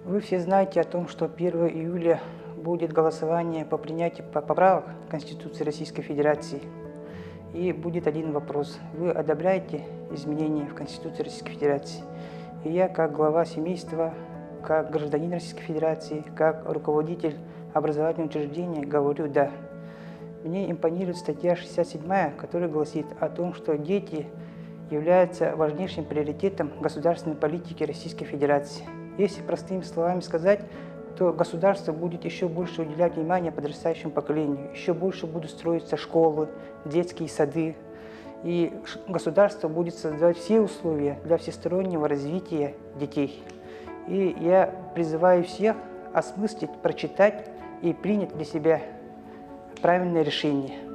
Вы все знаете о том, что 1 июля будет голосование по принятию поправок в Конституции Российской Федерации. И будет один вопрос. Вы одобряете изменения в Конституции Российской Федерации? И я, как глава семейства, как гражданин Российской Федерации, как руководитель образовательного учреждения, говорю «да». Мне импонирует статья 67, которая гласит о том, что дети являются важнейшим приоритетом государственной политики Российской Федерации. Если простыми словами сказать, то государство будет еще больше уделять внимание подрастающему поколению, еще больше будут строиться школы, детские сады, и государство будет создавать все условия для всестороннего развития детей. И я призываю всех осмыслить, прочитать и принять для себя правильное решение.